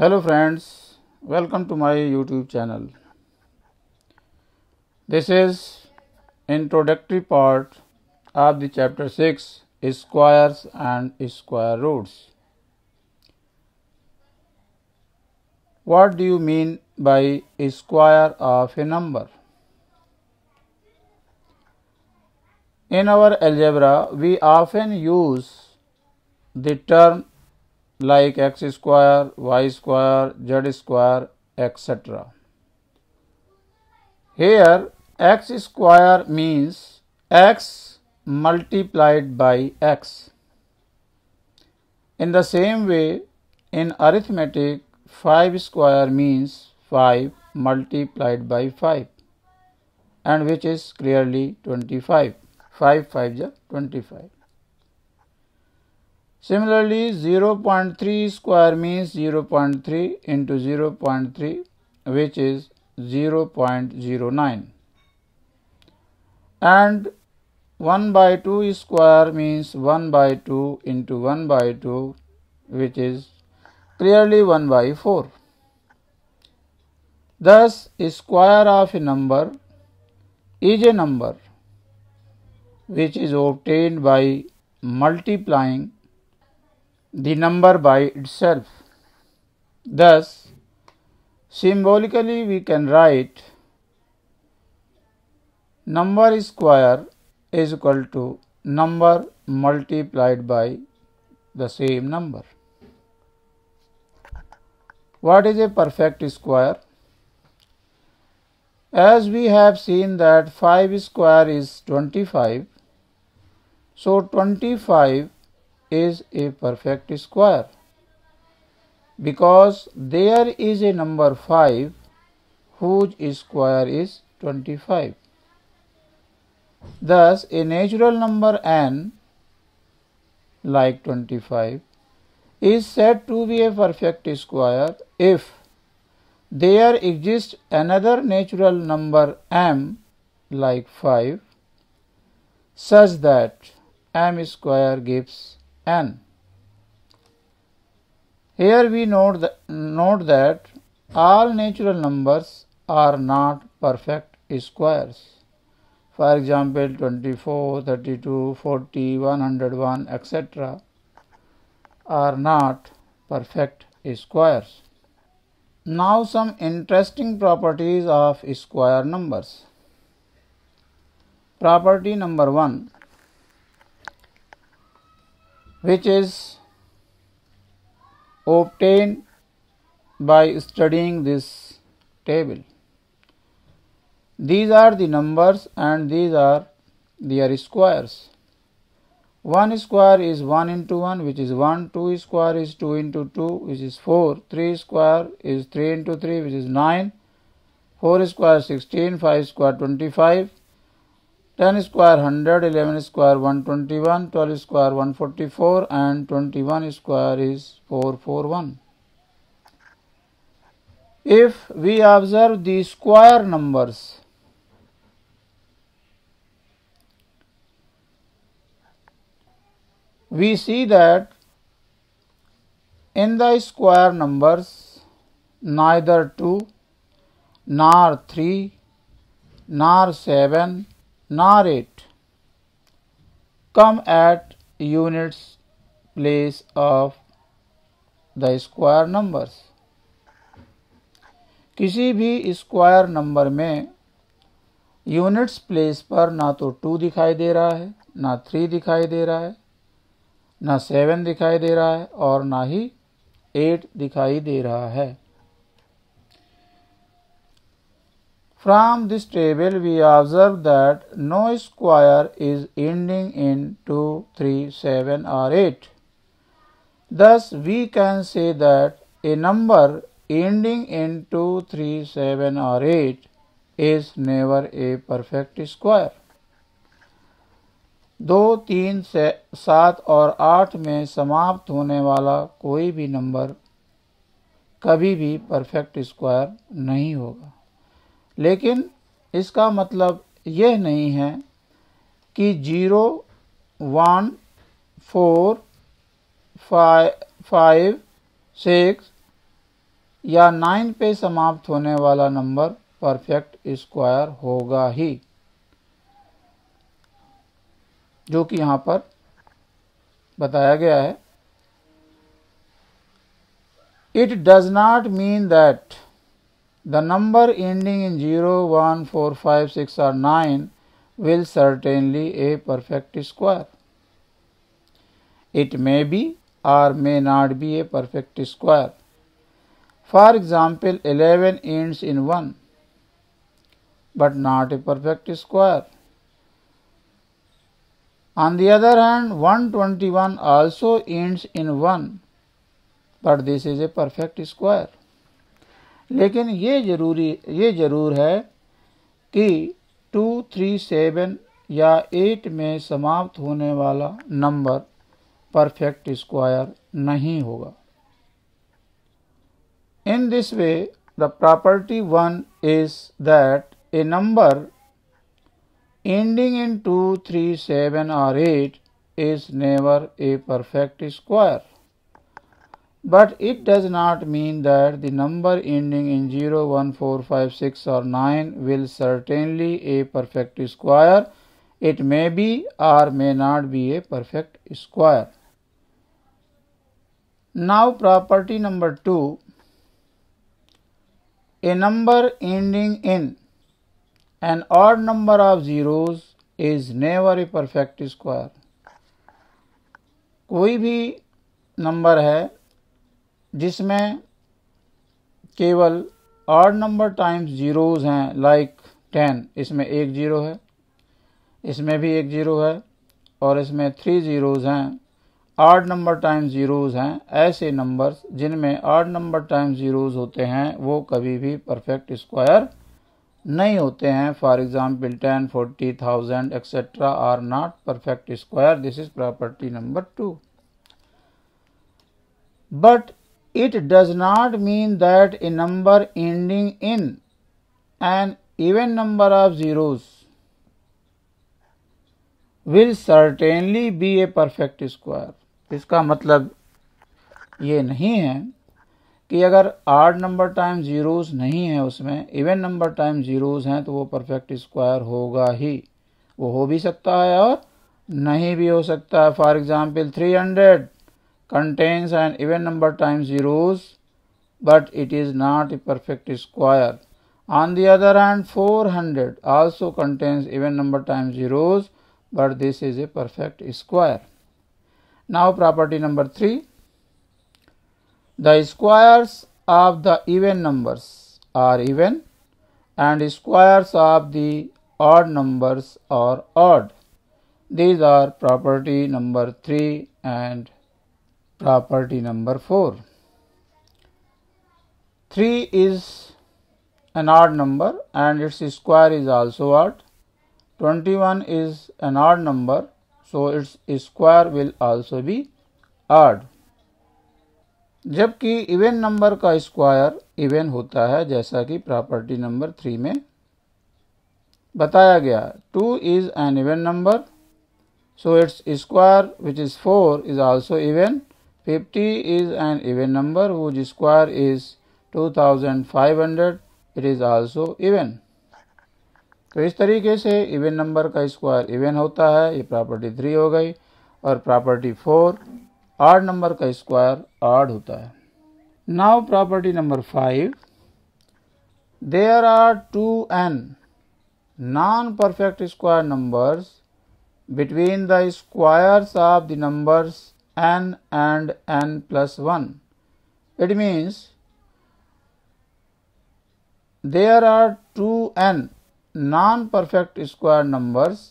Hello friends, welcome to my YouTube channel. This is introductory part of the chapter 6 squares and square roots. What do you mean by a square of a number? In our algebra, we often use the term like x square, y square, z square, etc. Here x square means x multiplied by x. In the same way, in arithmetic, 5 square means 5 multiplied by 5, and which is clearly 25. 5 5 is 25. Similarly, 0.3 square means 0.3 into 0.3, which is 0.09. And 1 by 2 square means 1 by 2 into 1 by 2, which is clearly 1 by 4. Thus, a square of a number is a number which is obtained by multiplying the number by itself. Thus, symbolically we can write number square is equal to number multiplied by the same number. What is a perfect square? As we have seen that 5 square is 25, so 25 is a perfect square because there is a number 5 whose square is 25. Thus, a natural number n like 25 is said to be a perfect square if there exists another natural number m like 5 such that m square gives n. Here we note that all natural numbers are not perfect squares. For example, 24, 32, 40, 101, etc. are not perfect squares. Now some interesting properties of square numbers. Property number 1, which is obtained by studying this table. These are the numbers and these are their squares. 1 square is 1 into 1, which is 1. 2 square is 2 into 2, which is 4. 3 square is 3 into 3, which is 9. 4 square 16. 5 square 25. 10 square 100. 11 square 121. 12 square 144. And 21 square is 441. If we observe the square numbers, we see that in the square numbers neither 2 nor 3 nor 7 nor 8 come at units place of the square numbers. किसी भी square number में units place पर ना तो 2 दिखाई दे रहा है, ना 3 दिखाई दे रहा है, ना 7 दिखाई दे रहा है और ना ही 8 दिखाई दे रहा है. From this table we observe that no square is ending in 2, 3, 7 or 8. Thus we can say that a number ending in 2, 3, 7 or 8 is never a perfect square. 2, 3, 7 और 8 में समाप्त होने वाला कोई भी नंबर कभी भी परफेक्ट स्क्वायर नहीं होगा. लेकिन इसका मतलब यह नहीं है कि 0, 1, 4, 5, 6 या 9 पे समाप्त होने वाला नंबर परफेक्ट स्क्वायर होगा ही, जो कि यहां पर बताया गया है। It does not mean that the number ending in 0, 1, 4, 5, 6 or 9 will certainly a perfect square. It may be or may not be a perfect square. For example, 11 ends in 1, but not a perfect square. On the other hand, 121 also ends in 1, but this is a perfect square. लेकिन ये जरूर है कि 2, 3, 7 या 8 में समाप्त होने वाला नंबर परफेक्ट स्क्वायर नहीं होगा। In this way, the property 1 is that a number ending in 2, 3, 7 or 8 is never a perfect square. But it does not mean that the number ending in 0, 1, 4, 5, 6 or 9 will certainly a perfect square. It may be or may not be a perfect square. Now property number 2. A number ending in an odd number of zeros is never a perfect square. कोई भी number है जिसमें केवल odd number times zeros हैं, like 10, इसमें एक zero है, इसमें भी एक जीरो है और इसमें 3 जीरोज हैं, ऑड नंबर टाइम्स जीरोज हैं। ऐसे नंबर्स जिनमें ऑड नंबर टाइम्स जीरोज होते हैं वो कभी भी परफेक्ट स्क्वायर नहीं होते हैं। For example 10, 40, 1000 etcetera are not perfect square. This is property number 2। But it does not mean that a number ending in an even number of zeros will certainly be a perfect square. इसका मतलब ये नहीं है कि अगर odd number time zeros नहीं है उसमें इवन नंबर टाइम जीरोस हैं तो वो परफेक्ट स्क्वायर होगा ही। वो हो भी सकता है और नहीं भी हो सकता है। For example 300 contains an even number times zeros, but it is not a perfect square. On the other hand, 400 also contains even number times zeros, but this is a perfect square. Now property number 3. The squares of the even numbers are even and squares of the odd numbers are odd. These are property number 3 and property number 4. 3 is an odd number and its square is also odd. 21 is an odd number, so its square will also be odd. जबकि even number का square even होता है, जैसा कि property number 3 में बताया गया। 2 is an even number, so its square, which is 4, is also even. 50 is an even number whose square is 2500, it is also even. तो इस तरीके से इवन नंबर का स्क्वायर इवन होता है, ये प्रॉपर्टी 3 हो गई। और प्रॉपर्टी 4 ऑड नंबर का स्क्वायर ऑड होता है। Now property number 5. There are 2n non perfect square numbers between the squares of the numbers n and n plus 1. It means there are 2n non-perfect square numbers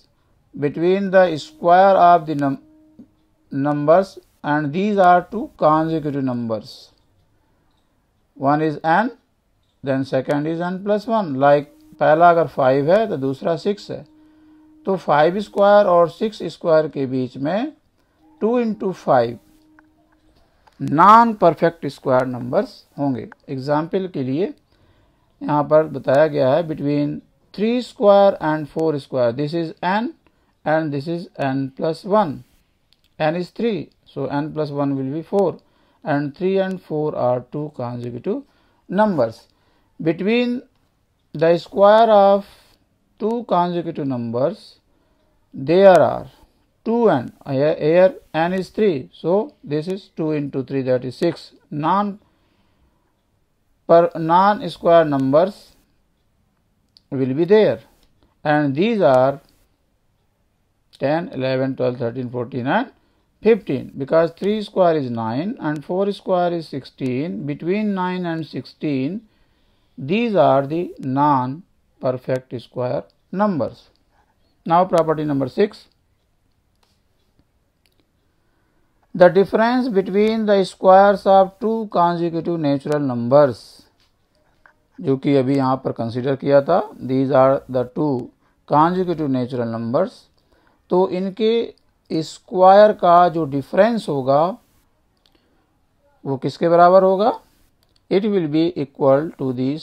between the square of the numbers, and these are 2 consecutive numbers. One is n, then second is n plus 1. Like पहला अगर 5 है तो दूसरा 6 है, तो 5 square और 6 square के बीच में 2 into 5 non perfect square numbers होंगे। एग्जाम्पल के लिए यहाँ पर बताया गया है between 3 square and 4 square, this is n and this is n plus 1. n is 3, so n plus 1 will be 4, and 3 and 4 are 2 consecutive numbers. Between the square of two consecutive numbers, there are 2 n. Here n is 3. So, this is 2 into 3, that is 6. Non-square numbers will be there, and these are 10, 11, 12, 13, 14 and 15, because 3 square is 9 and 4 square is 16. Between 9 and 16, these are the non-perfect square numbers. Now property number 6. The difference between the squares of two consecutive natural numbers, जो कि अभी यहाँ पर consider किया था, these are the two consecutive natural numbers, तो इनके square का जो डिफरेंस होगा वो किसके बराबर होगा? It will be equal to this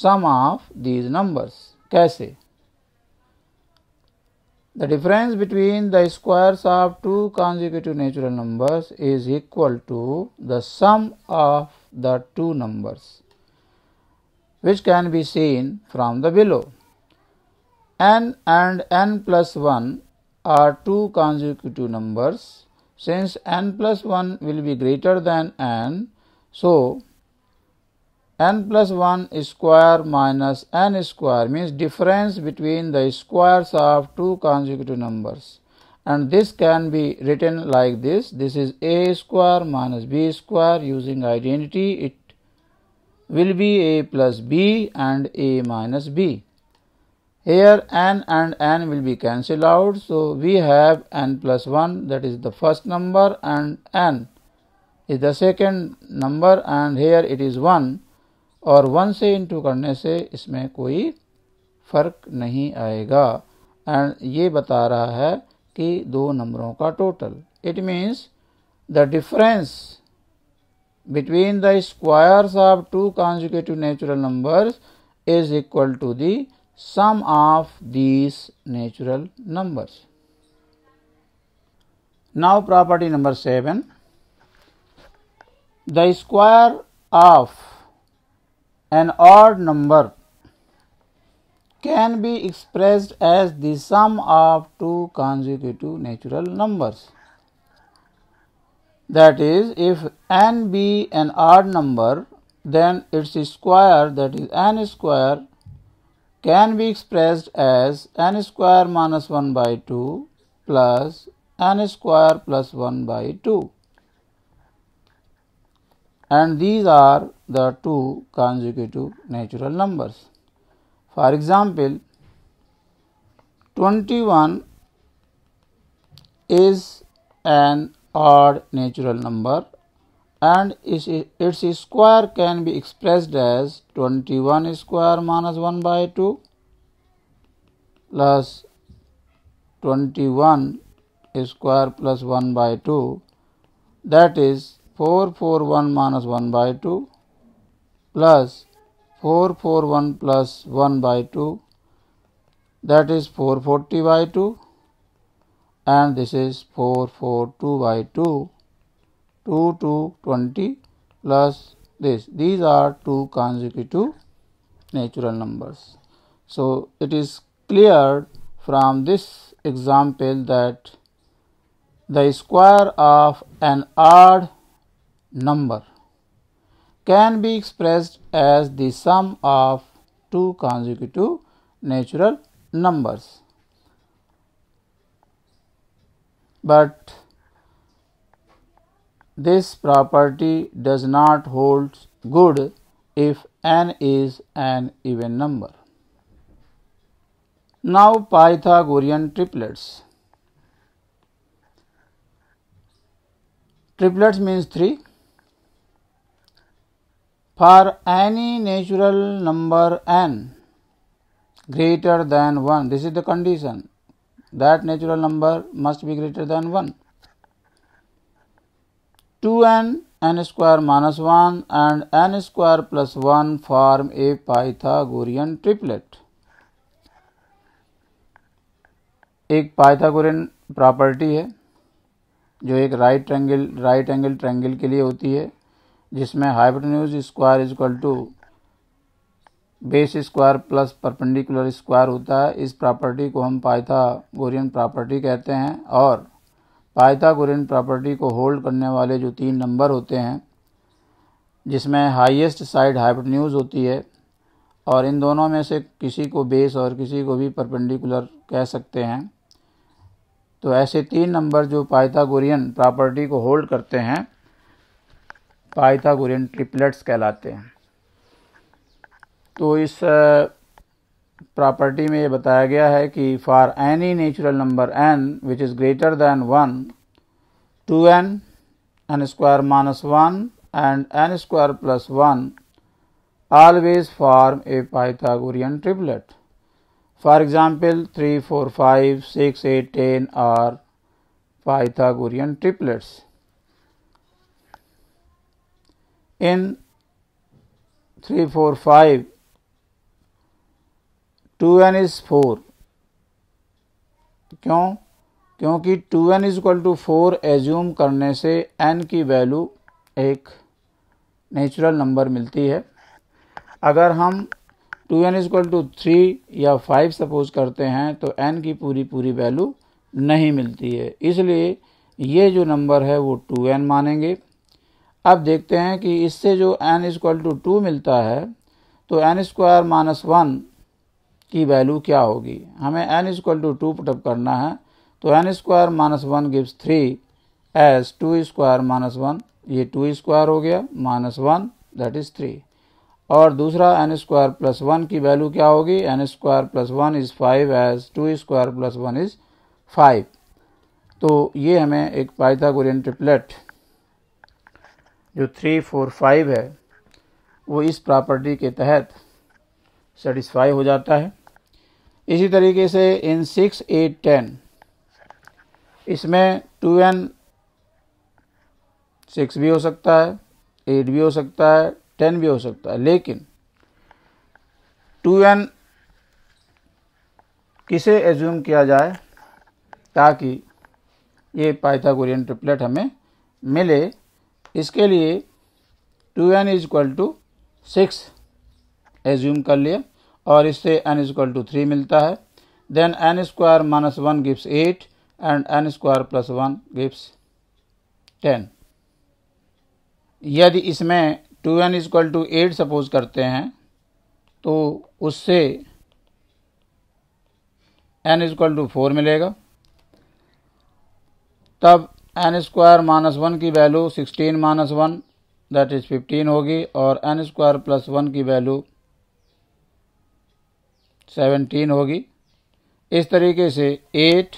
sum of these numbers. कैसे? The difference between the squares of two consecutive natural numbers is equal to the sum of the two numbers, which can be seen from the below. N and n plus 1 are two consecutive numbers. Since n plus 1 will be greater than n, so n plus 1 square minus n square means difference between the squares of two consecutive numbers, and this can be written like this. This is a square minus b square. Using identity, it will be a plus b and a minus b. Here n and n will be cancelled out, so we have n plus 1, that is the first number, and n is the second number, and here it is 1, और 1 से into करने से इसमें कोई फर्क नहीं आएगा, and ये बता रहा है कि दो नंबरों का total. It means the difference between the squares of two consecutive natural numbers is equal to the sum of these natural numbers. Now property number 7. The square of an odd number can be expressed as the sum of two consecutive natural numbers. That is, if n be an odd number, then its square, that is n square, can be expressed as n square minus 1 by 2 plus n square plus 1 by 2. And these are the two consecutive natural numbers. For example, 21 is an odd natural number, and its square can be expressed as 21 square minus 1 by 2 plus 21 square plus 1 by 2, that is 441 minus 1 by 2 plus 441 plus 1 by 2, that is 440 by 2, and this is 442 by 2, 2 to 20 plus this. These are two consecutive natural numbers. So it is clear from this example that the square of an odd number can be expressed as the sum of two consecutive natural numbers. But this property does not hold good if n is an even number. Now Pythagorean triplets. Triplets means 3. For any natural number n greater than 1, this is the condition, that natural number must be greater than 1. 2n, n square minus 1 and n square plus 1 form a Pythagorean triplet. एक Pythagorean property है जो एक right angle triangle के लिए होती है. जिसमें hypotenuse square is equal to base square plus perpendicular square होता है। इस प्रॉपर्टी को हम पाइथागोरियन प्रॉपर्टी कहते हैं। और पाइथागोरियन प्रॉपर्टी को होल्ड करने वाले जो 3 नंबर होते हैं, जिसमें हाईएस्ट साइड हाइपोटेन्यूज होती है, और इन दोनों में से किसी को बेस और किसी को भी परपेंडिकुलर कह सकते हैं, तो ऐसे 3 नंबर जो पाइथागोरियन प्रॉपर्टी को होल्ड करते हैं पाइथागोरियन ट्रिपलेट्स कहलाते हैं। तो इस प्रॉपर्टी में ये बताया गया है कि for any natural number n which is greater than 1, 2n, n square minus 1 and n square plus 1 always form a Pythagorean triplet. For example, 3, 4, 5, 6, 8, 10 are Pythagorean triplets. In 3, 4, 5, 2n is 4. क्यों? क्योंकि 2n is equal to 4 assume करने से n की value एक natural number मिलती है। अगर हम 2n इज इक्वल टू 3 या 5 सपोज करते हैं तो n की पूरी वैल्यू नहीं मिलती है, इसलिए ये जो नंबर है वो 2n मानेंगे। अब देखते हैं कि इससे जो n इज इक्वल टू 2 मिलता है तो n स्क्वायर माइनस 1 की वैल्यू क्या होगी। हमें n is equal to 2 put up करना है, तो n square minus 1 gives 3 as 2 square minus 1, ये 2 स्क्वायर हो गया माइनस 1 दैट इज 3। और दूसरा n स्क्वायर प्लस 1 की वैल्यू क्या होगी, n square plus 1 is 5 as 2 square plus 1 is 5। तो ये हमें एक पाइथागोरियन ट्रिपलेट जो 3, 4, 5 है वो इस प्रॉपर्टी के तहत सेटिस्फाई हो जाता है। इसी तरीके से इन 6, 8, 10 इसमें 2n 6 भी हो सकता है, 8 भी हो सकता है, 10 भी हो सकता है, लेकिन 2n किसे एज्यूम किया जाए ताकि ये पाइथागोरियन ट्रिपलेट हमें मिले। इसके लिए 2n is equal to 6 assume कर लिया और इससे n इज इक्वल टू 3 मिलता है। Then n square minus 1 gives 8 and n square plus 1 gives 10। यदि इसमें 2n is equal to 8 suppose करते हैं तो उससे n इज इक्वल टू 4 मिलेगा। तब n स्क्वायर माइनस 1 की वैल्यू 16 माइनस 1 दैट इज 15 होगी और n स्क्वायर प्लस 1 की वैल्यू 17 होगी। इस तरीके से 8,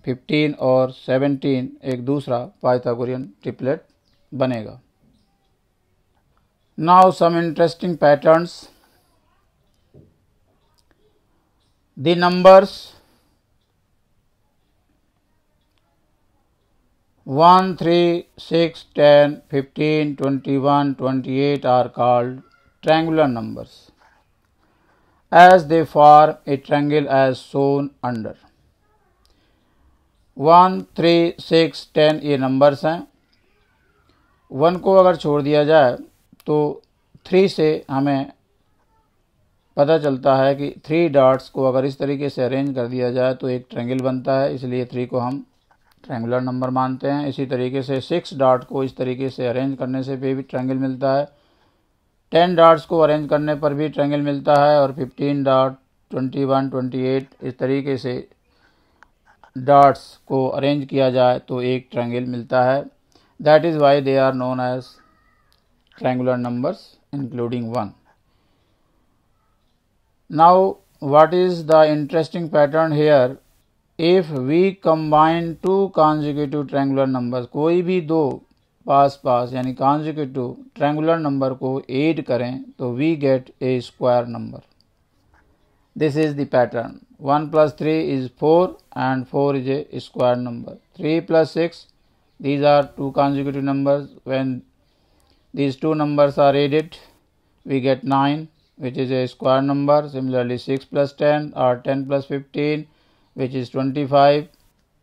15 और 17 एक दूसरा पाइथागोरियन ट्रिपलेट बनेगा। Now some interesting patterns. The numbers 1, 3, 6, 10, 15, 21, 28 are called triangular numbers as they form a triangle as shown under। 1, 3, 6, 10 ये नंबर्स हैं। 1 को अगर छोड़ दिया जाए तो 3 से हमें पता चलता है कि 3 डॉट्स को अगर इस तरीके से अरेंज कर दिया जाए तो एक ट्रायंगल बनता है, इसलिए 3 को हम ट्रायंगुलर नंबर मानते हैं। इसी तरीके से 6 डॉट को इस तरीके से अरेंज करने से भी ट्रायंगल मिलता है। 10 डॉट्स को अरेंज करने पर भी ट्रायंगल मिलता है और 15 डॉट, 21, 28 इस तरीके से डॉट्स को अरेंज किया जाए तो एक ट्रायंगल मिलता है। That is why they are known as triangular numbers including 1. Now what is the interesting pattern here? If we combine two consecutive triangular numbers, कोई भी दो पास यानी consecutive triangular number को add करें तो we get a square number. This is the pattern. 1 plus 3 is 4 and 4 is a square number. 3 plus 6, these are two consecutive numbers. When these two numbers are added, we get 9, which is a square number. Similarly, 6 plus 10 or 10 plus 15, which is 25,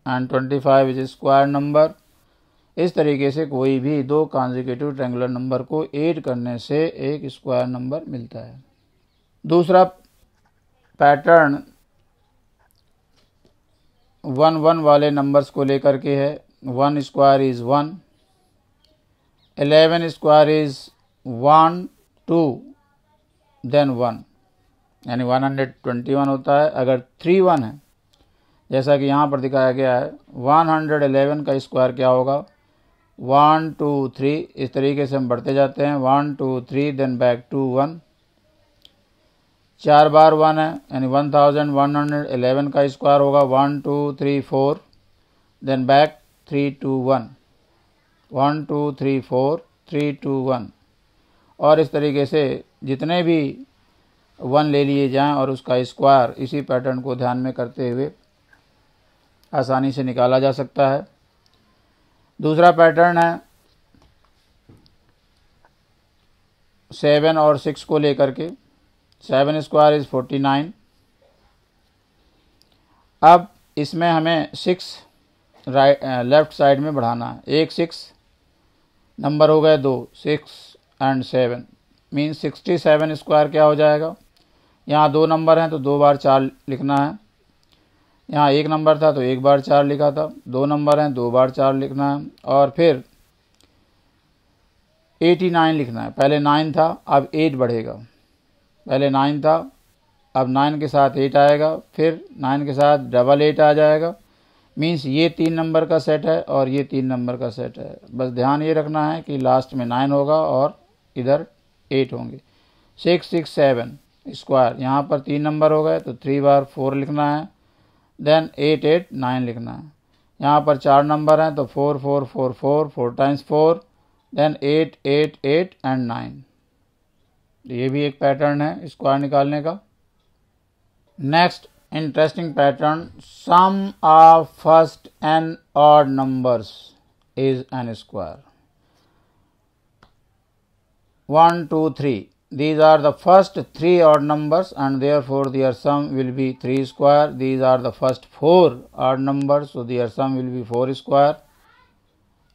and 25 is a square number. इस तरीके से कोई भी दो consecutive triangular number को add करने से एक स्क्वायर नंबर मिलता है। दूसरा पैटर्न 1 1 वाले नंबर्स को लेकर के है। 1 square is 1, 11 square is 1 2 then 1, यानी 121 होता है। अगर 3 1 है, जैसा कि यहाँ पर दिखाया गया है, 111 का स्क्वायर क्या होगा, 1 2 3, इस तरीके से हम बढ़ते जाते हैं, 1 2 3 देन बैक टू 1, 4 बार 1 है, यानी 1111 का स्क्वायर होगा 1 2 3 4 देन बैक 3 2 1, 1 2 3 4 3 2 1, और इस तरीके से जितने भी 1 ले लिए जाएं और उसका स्क्वायर इसी पैटर्न को ध्यान में करते हुए आसानी से निकाला जा सकता है। दूसरा पैटर्न है 7 और 6 को लेकर के। 7 स्क्वायर इज 49। अब इसमें हमें 6 लेफ्ट साइड में बढ़ाना है। एक 6 नंबर हो गए, 2 6 एंड 7 मीन्स 67 स्क्वायर क्या हो जाएगा। यहाँ 2 नंबर हैं तो 2 बार 4 लिखना है। यहाँ 1 नंबर था तो 1 बार 4 लिखा था। 2 नंबर हैं, 2 बार 4 लिखना है। और फिर 89 लिखना है। पहले 9 था, अब 8 बढ़ेगा। पहले 9 था, अब 9 के साथ 8 आएगा, फिर 9 के साथ डबल 8 आ जाएगा। मीन्स ये 3 नंबर का सेट है और ये 3 नंबर का सेट है। बस ध्यान ये रखना है कि लास्ट में 9 होगा और इधर 8 होंगे। 6 6 7 स्क्वायर, यहाँ पर 3 नंबर हो गए तो 3 बार 4 लिखना है। देन 8 8 9 लिखना है। यहाँ पर 4 नंबर हैं तो 4 4 4 4 4 टाइम्स 4 देन 8 8 8 एंड 9। ये भी एक पैटर्न है स्क्वायर निकालने का। Next interesting pattern, sum of first n odd numbers is n square. 1 2 3, these are the first 3 odd numbers and therefore their sum will be 3 square. These are the first 4 odd numbers, so their sum will be 4 square.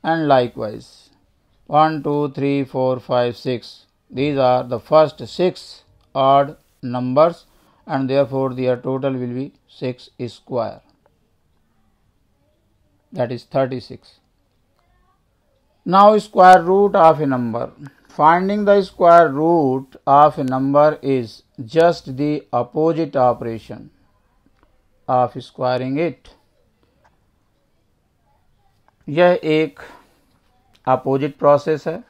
And likewise 1 2 3 4 5 6, these are the first 6 odd numbers and therefore their total will be 6 square, that is 36. Now square root of a number. Finding the square root of a number is just the opposite operation of squaring it. यह एक opposite process है,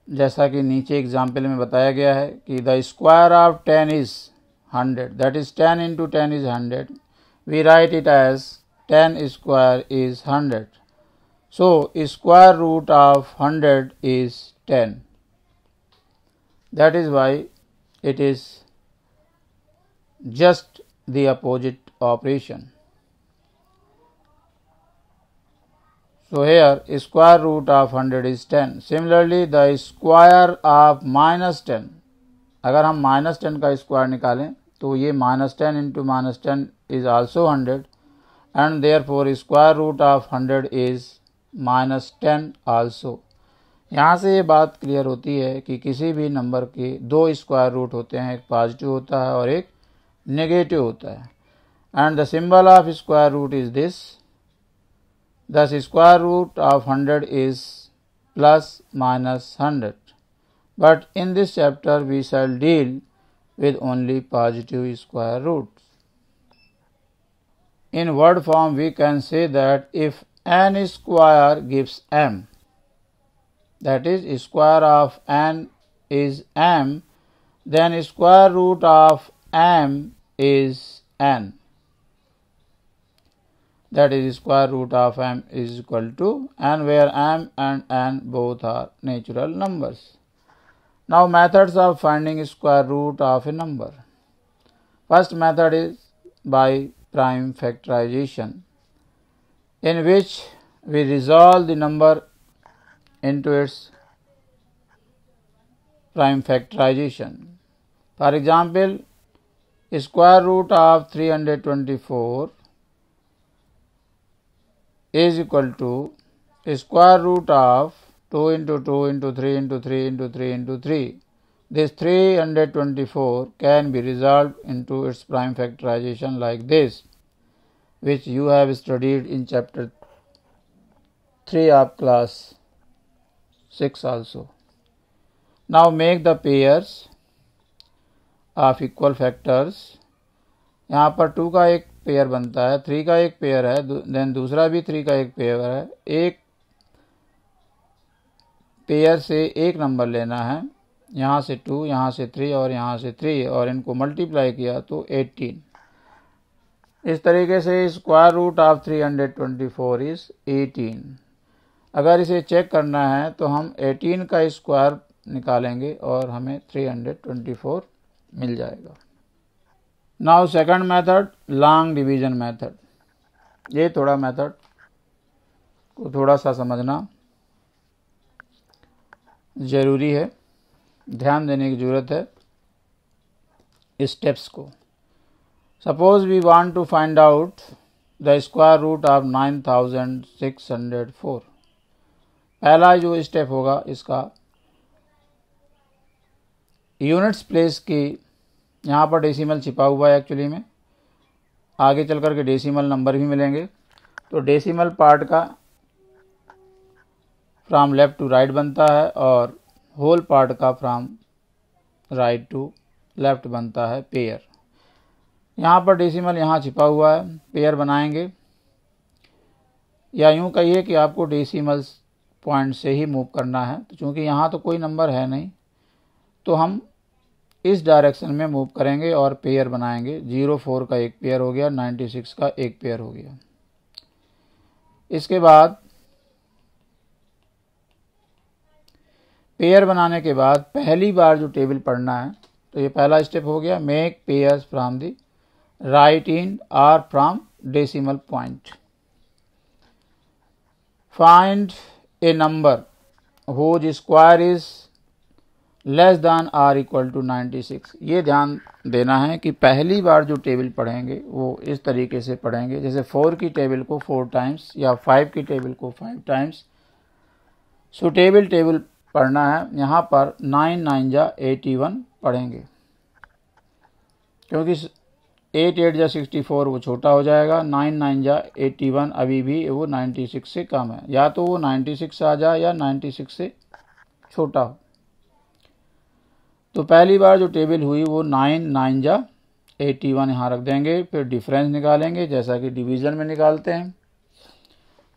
जैसा कि नीचे example में बताया गया है कि the square of 10 is 100, that is 10 into 10 is 100. We write it as 10 square is 100. So square root of 100 is 10. That is why it is just the opposite operation. So here square root of 100 is 10. Similarly the square of minus 10, अगर हम minus 10 का square निकालें तो ये minus 10 into minus 10 is also 100 and therefore square root of 100 is minus 10 also. यहाँ से ये बात क्लियर होती है कि किसी भी नंबर के 2 स्क्वायर रूट होते हैं, एक पॉजिटिव होता है और एक नेगेटिव होता है। And the symbol of square root is this, thus square root of 100 is plus minus 100, but in this chapter we shall deal with only positive square roots. In word form we can say that if n square gives m, that is square of n is m, then square root of m is n, that is square root of m is equal to n, where m and n both are natural numbers. Now methods of finding square root of a number. First method is by prime factorization, in which we resolve the number into its prime factorization. For example, square root of 324 is equal to square root of 2 into 2 into 3 into 3 into 3 into 3. This 324 can be resolved into its prime factorization like this, which you have studied in chapter 3 of class 6 also. Now make the pairs of equal factors. यहाँ पर 2 का एक pair बनता है, 3 का एक pair है, then दूसरा भी 3 का एक पेयर है। एक पेयर से एक नंबर लेना है, यहाँ से 2, यहाँ से 3 और यहाँ से 3, और इनको मल्टीप्लाई किया तो 18। इस तरीके से स्क्वायर रूट ऑफ 324 इज 18। अगर इसे चेक करना है तो हम 18 का स्क्वायर निकालेंगे और हमें 324 मिल जाएगा। Now second method, long division method. ये थोड़ा मेथड को थोड़ा सा समझना ज़रूरी है, ध्यान देने की ज़रूरत है स्टेप्स को। Suppose we want to find out the square root of 9604। पहला जो स्टेप होगा इसका यूनिट्स प्लेस की, यहाँ पर डेसिमल छिपा हुआ है एक्चुअली में, आगे चल कर के डेसिमल नंबर भी मिलेंगे। तो डेसिमल पार्ट का फ्रॉम लेफ्ट टू राइट बनता है और होल पार्ट का फ्रॉम राइट टू लेफ्ट बनता है पेयर। यहाँ पर डेसिमल यहाँ छिपा हुआ है, पेयर बनाएंगे, या यूँ कहिए कि आपको डेसिमल पॉइंट से ही मूव करना है। तो चूँकि यहाँ तो कोई नंबर है नहीं, तो हम इस डायरेक्शन में मूव करेंगे और पेयर बनाएंगे। 04 का एक पेयर हो गया, 96 का एक पेयर हो गया। इसके बाद पेयर बनाने के बाद पहली बार जो टेबल पढ़ना है, तो ये पहला स्टेप हो गया, make pairs from the right in और from decimal point. Find a number whose square is less than or equal to 96। ये ध्यान देना है कि पहली बार जो टेबल पढ़ेंगे वो इस तरीके से पढ़ेंगे, जैसे 4 की टेबल को 4 टाइम्स या 5 की टेबल को 5 टाइम्स। सुटेबल टेबल पढ़ना है। यहाँ पर 9 9 जा 81 पढ़ेंगे, क्योंकि 8 8 जा 64 वो छोटा हो जाएगा, 9 9 जा 81 अभी भी वो 96 से कम है, या तो वो 96 आ जाए या 96 से छोटा हो। तो पहली बार जो टेबल हुई वो 9 9 जा 81 यहाँ रख देंगे। फिर डिफरेंस निकालेंगे जैसा कि डिवीज़न में निकालते हैं।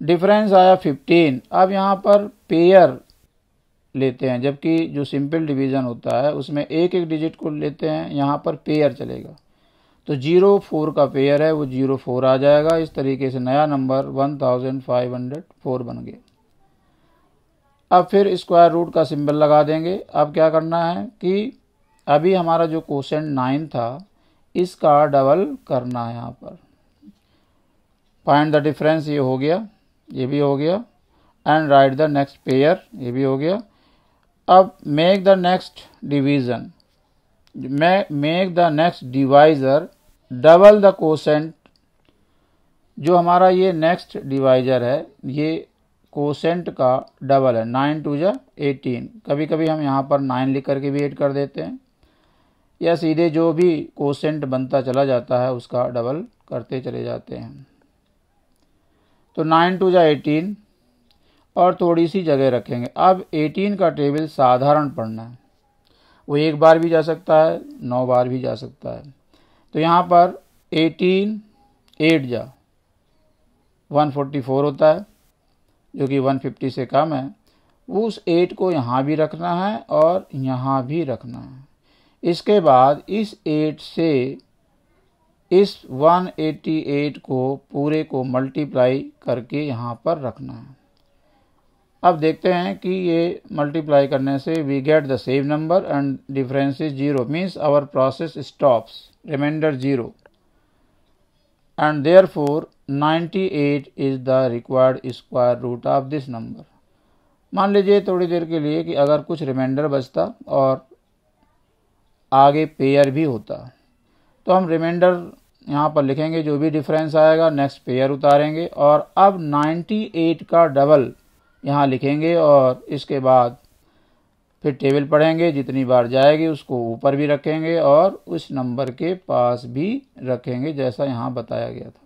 डिफरेंस आया 15। अब यहाँ पर पेयर लेते हैं, जबकि जो सिंपल डिवीज़न होता है उसमें एक एक डिजिट को लेते हैं, यहाँ पर पेयर चलेगा। तो 04 का पेयर है वो 04 आ जाएगा। इस तरीके से नया नंबर 1504 बन गया। अब फिर स्क्वायर रूट का सिंबल लगा देंगे। अब क्या करना है कि अभी हमारा जो कोसेंट 9 था इसका डबल करना है। यहाँ पर फाइंड द डिफरेंस, ये हो गया, ये भी हो गया, and right the next pair, ये भी हो गया। अब make the next division, make the next divisor double the quotient. जो हमारा ये नेक्स्ट डिवाइज़र है ये कोसेंट का डबल है, 9 2 जा 18। कभी कभी हम यहाँ पर 9 लिख करके भी ऐड कर देते हैं, या सीधे जो भी कोसेंट बनता चला जाता है उसका डबल करते चले जाते हैं। तो 9 2 जा 18 और थोड़ी सी जगह रखेंगे। अब 18 का टेबल साधारण पढ़ना है, वो एक बार भी जा सकता है, 9 बार भी जा सकता है। तो यहाँ पर 18 8 जा 144 होता है, जो कि 150 से कम है। उस 8 को यहाँ भी रखना है और यहाँ भी रखना है। इसके बाद इस 8 से इस 188 को पूरे को मल्टीप्लाई करके यहाँ पर रखना है। अब देखते हैं कि ये मल्टीप्लाई करने से we get the same number and difference is 0, means our process stops, remainder 0, and therefore 98 is the required square root of this number। मान लीजिए थोड़ी देर के लिए कि अगर कुछ रिमाइंडर बचता और आगे पेयर भी होता, तो हम रिमाइंडर यहाँ पर लिखेंगे, जो भी डिफरेंस आएगा नेक्स्ट पेयर उतारेंगे और अब 98 का डबल यहाँ लिखेंगे और इसके बाद फिर टेबल पढ़ेंगे, जितनी बार जाएगी उसको ऊपर भी रखेंगे और उस नंबर के पास भी रखेंगे जैसा यहाँ बताया गया था।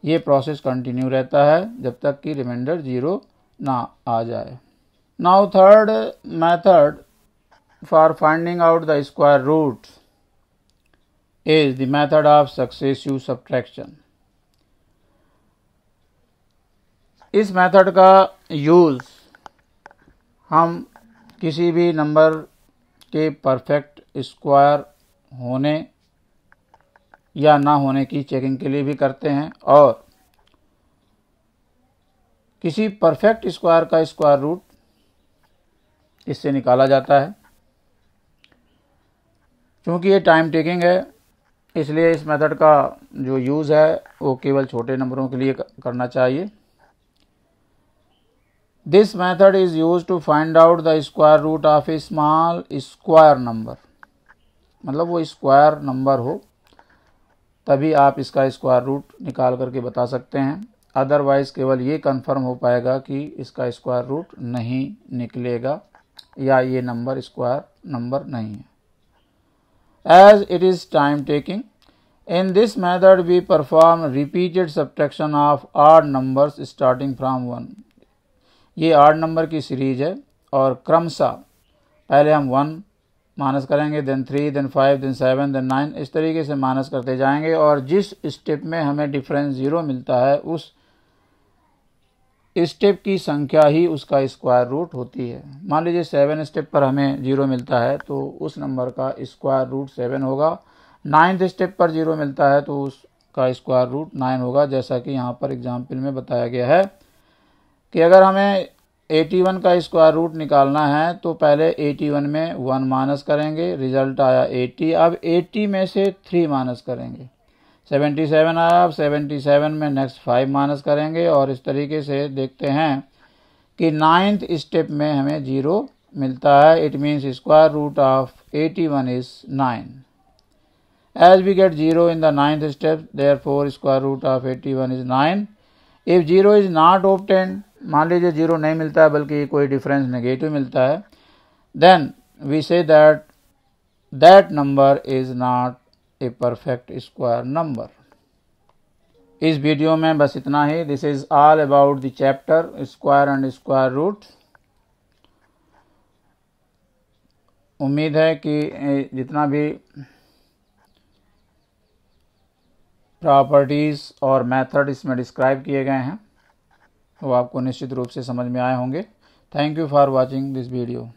ये प्रोसेस कंटिन्यू रहता है जब तक कि रिमाइंडर 0 ना आ जाए। Now third method for finding out the square root is the method of successive subtraction। इस मेथड का यूज हम किसी भी नंबर के परफेक्ट स्क्वायर होने या ना होने की चेकिंग के लिए भी करते हैं और किसी परफेक्ट स्क्वायर का स्क्वायर रूट इससे निकाला जाता है। क्योंकि ये टाइम टेकिंग है इसलिए इस मेथड का जो यूज़ है वो केवल छोटे नंबरों के लिए करना चाहिए। This method is use to find out the square root of a small square number, मतलब वो स्क्वायर नंबर हो तभी आप इसका स्क्वायर रूट निकाल करके बता सकते हैं, अदरवाइज केवल ये कंफर्म हो पाएगा कि इसका स्क्वायर रूट नहीं निकलेगा या ये नंबर स्क्वायर नंबर नहीं है। As it is time taking, in this method we perform repeated subtraction of odd numbers starting from 1। ये odd नंबर की सीरीज है और क्रमशः पहले हम 1 माइनस करेंगे, देन 3, देन 5, देन 7, देन 9, इस तरीके से माइनस करते जाएंगे और जिस स्टेप में हमें डिफरेंस 0 मिलता है उस स्टेप की संख्या ही उसका स्क्वायर रूट होती है। मान लीजिए 7 स्टेप पर हमें 0 मिलता है तो उस नंबर का स्क्वायर रूट 7 होगा। 9th स्टेप पर 0 मिलता है तो उसका स्क्वायर रूट 9 होगा, जैसा कि यहाँ पर एग्जाम्पल में बताया गया है कि अगर हमें 81 का स्क्वायर रूट निकालना है तो पहले 81 में 1 माइनस करेंगे, रिजल्ट आया 80। अब 80 में से 3 माइनस करेंगे, 77 आया। अब 77 में नेक्स्ट 5 माइनस करेंगे और इस तरीके से देखते हैं कि 9th स्टेप में हमें 0 मिलता है। It means square root of 81 is 9। As we get 0 in the 9th step, therefore square root of 81 is 9। If 0 is not obtained, मान लीजिए 0 नहीं मिलता है बल्कि कोई डिफरेंस नेगेटिव मिलता है, then we say that number is not a perfect square number. इस वीडियो में बस इतना ही। This is all about the chapter square and square root. उम्मीद है कि जितना भी प्रॉपर्टीज और मेथड इसमें डिस्क्राइब किए गए हैं वो आपको निश्चित रूप से समझ में आए होंगे। Thank you for watching this video.